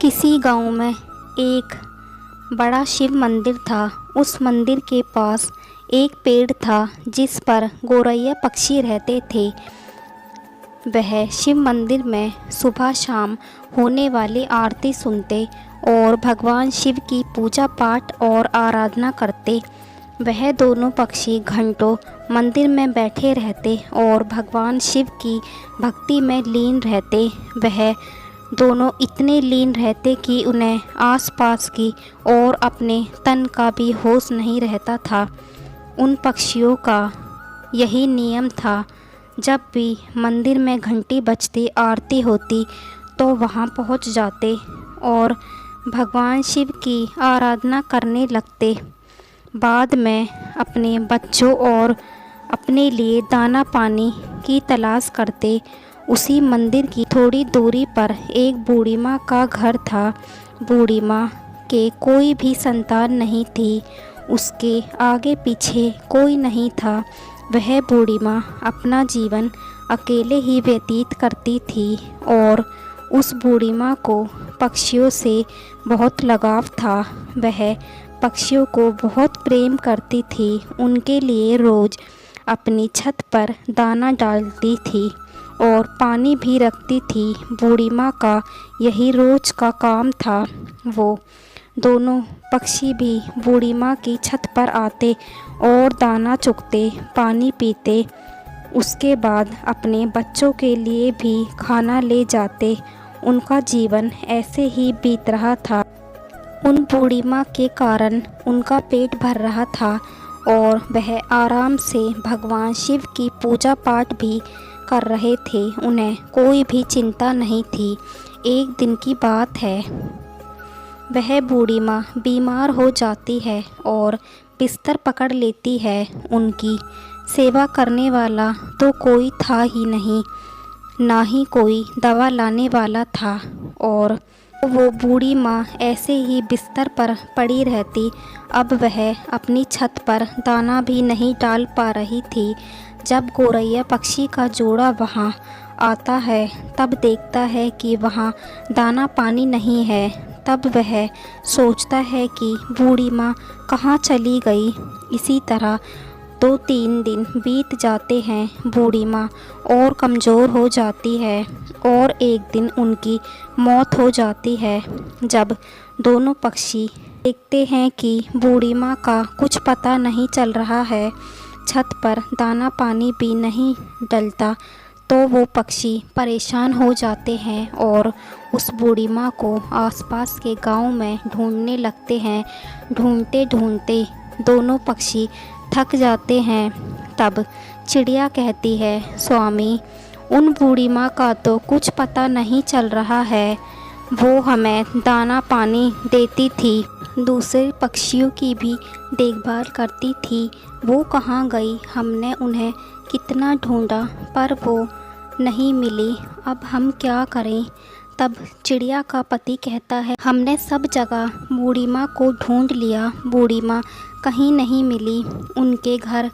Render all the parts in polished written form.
किसी गांव में एक बड़ा शिव मंदिर था। उस मंदिर के पास एक पेड़ था जिस पर गौरैया पक्षी रहते थे। वह शिव मंदिर में सुबह शाम होने वाली आरती सुनते और भगवान शिव की पूजा पाठ और आराधना करते। वह दोनों पक्षी घंटों मंदिर में बैठे रहते और भगवान शिव की भक्ति में लीन रहते। वह दोनों इतने लीन रहते कि उन्हें आसपास की और अपने तन का भी होश नहीं रहता था। उन पक्षियों का यही नियम था, जब भी मंदिर में घंटी बजती, आरती होती तो वहां पहुंच जाते और भगवान शिव की आराधना करने लगते। बाद में अपने बच्चों और अपने लिए दाना पानी की तलाश करते। उसी मंदिर की थोड़ी दूरी पर एक बूढ़ी माँ का घर था। बूढ़ी माँ के कोई भी संतान नहीं थी। उसके आगे पीछे कोई नहीं था। वह बूढ़ी माँ अपना जीवन अकेले ही व्यतीत करती थी और उस बूढ़ी माँ को पक्षियों से बहुत लगाव था। वह पक्षियों को बहुत प्रेम करती थी। उनके लिए रोज़ अपनी छत पर दाना डालती थी और पानी भी रखती थी। बूढ़ी माँ का यही रोज़ का काम था। वो दोनों पक्षी भी बूढ़ी माँ की छत पर आते और दाना चुगते, पानी पीते। उसके बाद अपने बच्चों के लिए भी खाना ले जाते। उनका जीवन ऐसे ही बीत रहा था। उन बूढ़ी माँ के कारण उनका पेट भर रहा था और वह आराम से भगवान शिव की पूजा पाठ भी कर रहे थे। उन्हें कोई भी चिंता नहीं थी। एक दिन की बात है, वह बूढ़ी माँ बीमार हो जाती है और बिस्तर पकड़ लेती है। उनकी सेवा करने वाला तो कोई था ही नहीं, ना ही कोई दवा लाने वाला था और वो बूढ़ी माँ ऐसे ही बिस्तर पर पड़ी रहती। अब वह अपनी छत पर दाना भी नहीं डाल पा रही थी। जब गौरैया पक्षी का जोड़ा वहाँ आता है, तब देखता है कि वहाँ दाना पानी नहीं है। तब वह सोचता है कि बूढ़ी माँ कहाँ चली गई। इसी तरह 2-3 दिन बीत जाते हैं। बूढ़ी माँ और कमज़ोर हो जाती है और एक दिन उनकी मौत हो जाती है। जब दोनों पक्षी देखते हैं कि बूढ़ी माँ का कुछ पता नहीं चल रहा है, छत पर दाना पानी भी नहीं डलता, तो वो पक्षी परेशान हो जाते हैं और उस बूढ़ी माँ को आसपास के गांव में ढूंढने लगते हैं। ढूंढते ढूंढते दोनों पक्षी थक जाते हैं। तब चिड़िया कहती है, स्वामी, उन बूढ़ी माँ का तो कुछ पता नहीं चल रहा है। वो हमें दाना पानी देती थी, दूसरे पक्षियों की भी देखभाल करती थी। वो कहाँ गई? हमने उन्हें कितना ढूंढा पर वो नहीं मिली। अब हम क्या करें? तब चिड़िया का पति कहता है, हमने सब जगह बूढ़ी माँ को ढूंढ लिया, बूढ़ी माँ कहीं नहीं मिली। उनके घर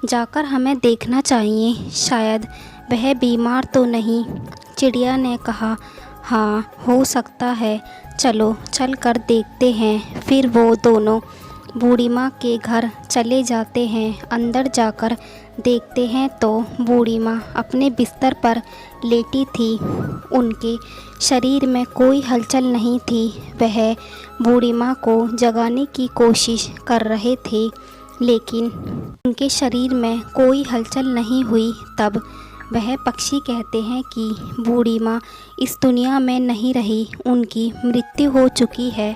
जाकर हमें देखना चाहिए, शायद वह बीमार तो नहीं। चिड़िया ने कहा, हाँ, हो सकता है, चलो चल कर देखते हैं। फिर वो दोनों बूढ़ी माँ के घर चले जाते हैं। अंदर जाकर देखते हैं तो बूढ़ी माँ अपने बिस्तर पर लेटी थी। उनके शरीर में कोई हलचल नहीं थी। वह बूढ़ी माँ को जगाने की कोशिश कर रहे थे, लेकिन उनके शरीर में कोई हलचल नहीं हुई। तब वह पक्षी कहते हैं कि बूढ़ी माँ इस दुनिया में नहीं रही, उनकी मृत्यु हो चुकी है।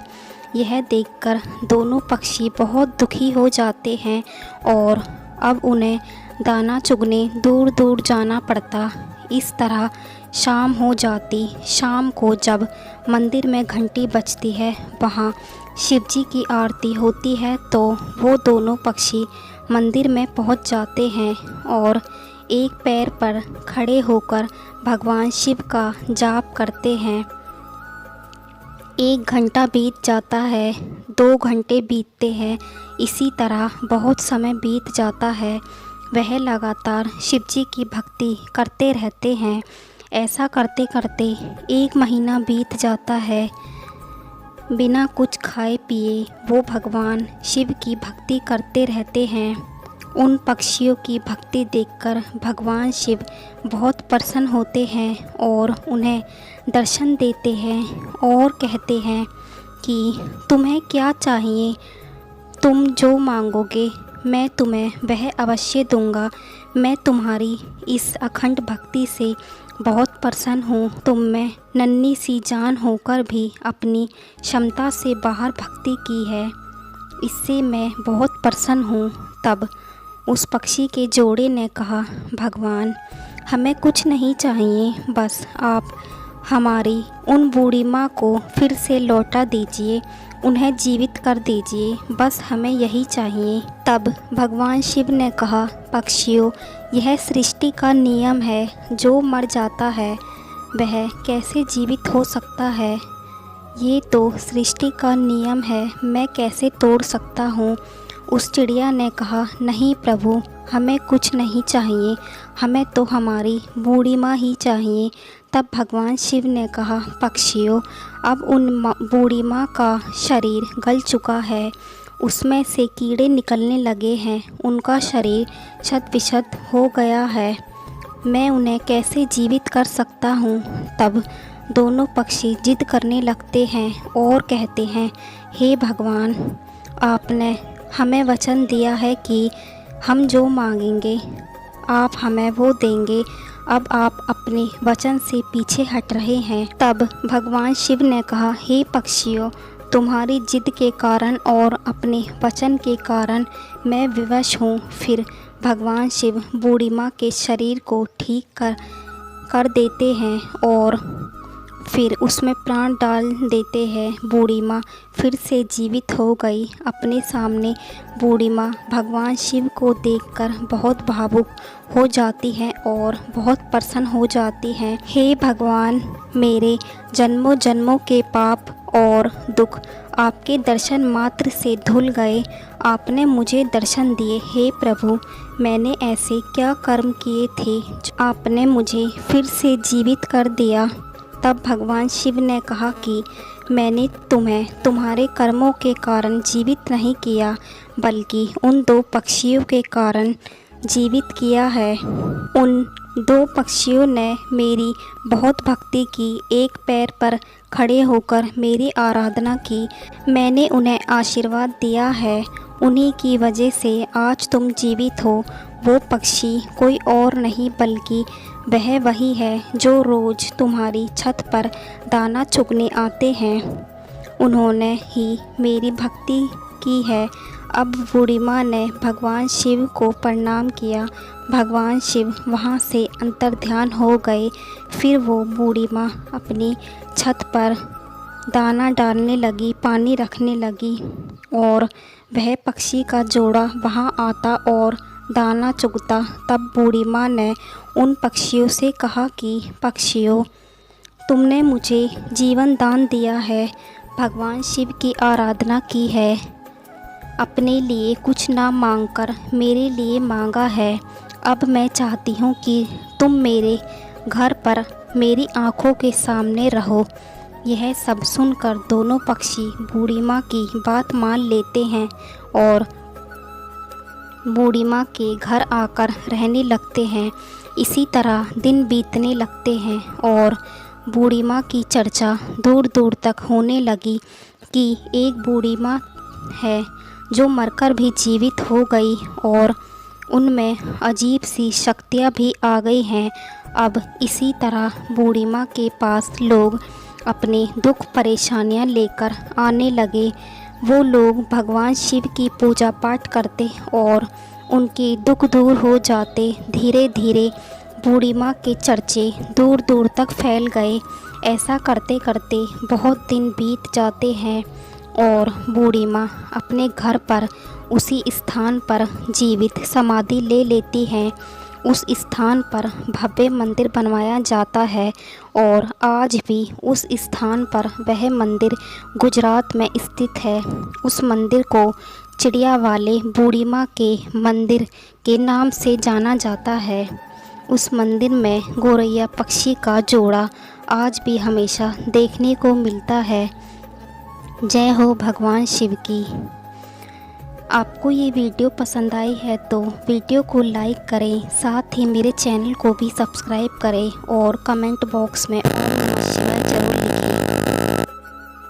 यह देखकर दोनों पक्षी बहुत दुखी हो जाते हैं और अब उन्हें दाना चुगने दूर दूर जाना पड़ता। इस तरह शाम हो जाती। शाम को जब मंदिर में घंटी बजती है, वहाँ शिवजी की आरती होती है, तो वो दोनों पक्षी मंदिर में पहुँच जाते हैं और एक पैर पर खड़े होकर भगवान शिव का जाप करते हैं। 1 घंटा बीत जाता है, 2 घंटे बीतते हैं। इसी तरह बहुत समय बीत जाता है। वह लगातार शिवजी की भक्ति करते रहते हैं। ऐसा करते करते 1 महीना बीत जाता है। बिना कुछ खाए पिए वो भगवान शिव की भक्ति करते रहते हैं। उन पक्षियों की भक्ति देखकर भगवान शिव बहुत प्रसन्न होते हैं और उन्हें दर्शन देते हैं और कहते हैं कि तुम्हें क्या चाहिए, तुम जो मांगोगे मैं तुम्हें वह अवश्य दूंगा। मैं तुम्हारी इस अखंड भक्ति से बहुत प्रसन्न हूँ। तुम में नन्ही सी जान होकर भी अपनी क्षमता से बाहर भक्ति की है, इससे मैं बहुत प्रसन्न हूँ। तब उस पक्षी के जोड़े ने कहा, भगवान हमें कुछ नहीं चाहिए, बस आप हमारी उन बूढ़ी माँ को फिर से लौटा दीजिए, उन्हें जीवित कर दीजिए, बस हमें यही चाहिए। तब भगवान शिव ने कहा, पक्षियों यह सृष्टि का नियम है, जो मर जाता है वह कैसे जीवित हो सकता है। ये तो सृष्टि का नियम है, मैं कैसे तोड़ सकता हूँ। उस चिड़िया ने कहा, नहीं प्रभु, हमें कुछ नहीं चाहिए, हमें तो हमारी बूढ़ी माँ ही चाहिए। तब भगवान शिव ने कहा, पक्षियों अब उन बूढ़ी माँ का शरीर गल चुका है, उसमें से कीड़े निकलने लगे हैं, उनका शरीर क्षत-विक्षत हो गया है, मैं उन्हें कैसे जीवित कर सकता हूँ। तब दोनों पक्षी जिद करने लगते हैं और कहते हैं, हे भगवान आपने हमें वचन दिया है कि हम जो मांगेंगे आप हमें वो देंगे, अब आप अपने वचन से पीछे हट रहे हैं। तब भगवान शिव ने कहा, हे पक्षियों तुम्हारी जिद के कारण और अपने वचन के कारण मैं विवश हूँ। फिर भगवान शिव बूढ़ी माँ के शरीर को ठीक कर देते हैं और फिर उसमें प्राण डाल देते हैं। बूढ़ी माँ फिर से जीवित हो गई। अपने सामने बूढ़ी माँ भगवान शिव को देखकर बहुत भावुक हो जाती है और बहुत प्रसन्न हो जाती हैं। हे भगवान मेरे जन्मों जन्मों के पाप और दुख आपके दर्शन मात्र से धुल गए, आपने मुझे दर्शन दिए। हे प्रभु मैंने ऐसे क्या कर्म किए थे जो आपने मुझे फिर से जीवित कर दिया। तब भगवान शिव ने कहा कि मैंने तुम्हें तुम्हारे कर्मों के कारण जीवित नहीं किया, बल्कि उन दो पक्षियों के कारण जीवित किया है। उन दो पक्षियों ने मेरी बहुत भक्ति की, एक पैर पर खड़े होकर मेरी आराधना की, मैंने उन्हें आशीर्वाद दिया है, उन्हीं की वजह से आज तुम जीवित हो। वो पक्षी कोई और नहीं बल्कि वह वही है जो रोज़ तुम्हारी छत पर दाना चुगने आते हैं, उन्होंने ही मेरी भक्ति की है। अब बूढ़ी माँ ने भगवान शिव को प्रणाम किया। भगवान शिव वहाँ से अंतर्ध्यान हो गए। फिर वो बूढ़ी माँ अपनी छत पर दाना डालने लगी, पानी रखने लगी और वह पक्षी का जोड़ा वहाँ आता और दाना चुगता। तब बूढ़ी माँ ने उन पक्षियों से कहा कि पक्षियों तुमने मुझे जीवन दान दिया है, भगवान शिव की आराधना की है, अपने लिए कुछ ना मांगकर मेरे लिए मांगा है। अब मैं चाहती हूँ कि तुम मेरे घर पर मेरी आँखों के सामने रहो। यह सब सुनकर दोनों पक्षी बूढ़ी माँ की बात मान लेते हैं और बूढ़ी माँ के घर आकर रहने लगते हैं। इसी तरह दिन बीतने लगते हैं और बूढ़ी माँ की चर्चा दूर दूर तक होने लगी कि एक बूढ़ी माँ है जो मरकर भी जीवित हो गई और उनमें अजीब सी शक्तियाँ भी आ गई हैं। अब इसी तरह बूढ़ी माँ के पास लोग अपने दुख परेशानियाँ लेकर आने लगे। वो लोग भगवान शिव की पूजा पाठ करते और उनके दुख दूर हो जाते। धीरे धीरे बूढ़ी माँ के चर्चे दूर दूर तक फैल गए। ऐसा करते करते बहुत दिन बीत जाते हैं और बूढ़ी माँ अपने घर पर उसी स्थान पर जीवित समाधि ले लेती हैं। उस स्थान पर भव्य मंदिर बनवाया जाता है और आज भी उस स्थान पर वह मंदिर गुजरात में स्थित है। उस मंदिर को चिड़िया वाले बूढ़ी माँ के मंदिर के नाम से जाना जाता है। उस मंदिर में गौरैया पक्षी का जोड़ा आज भी हमेशा देखने को मिलता है। जय हो भगवान शिव की। आपको ये वीडियो पसंद आई है तो वीडियो को लाइक करें, साथ ही मेरे चैनल को भी सब्सक्राइब करें और कमेंट बॉक्स में ओम नमः शिवाय जरूर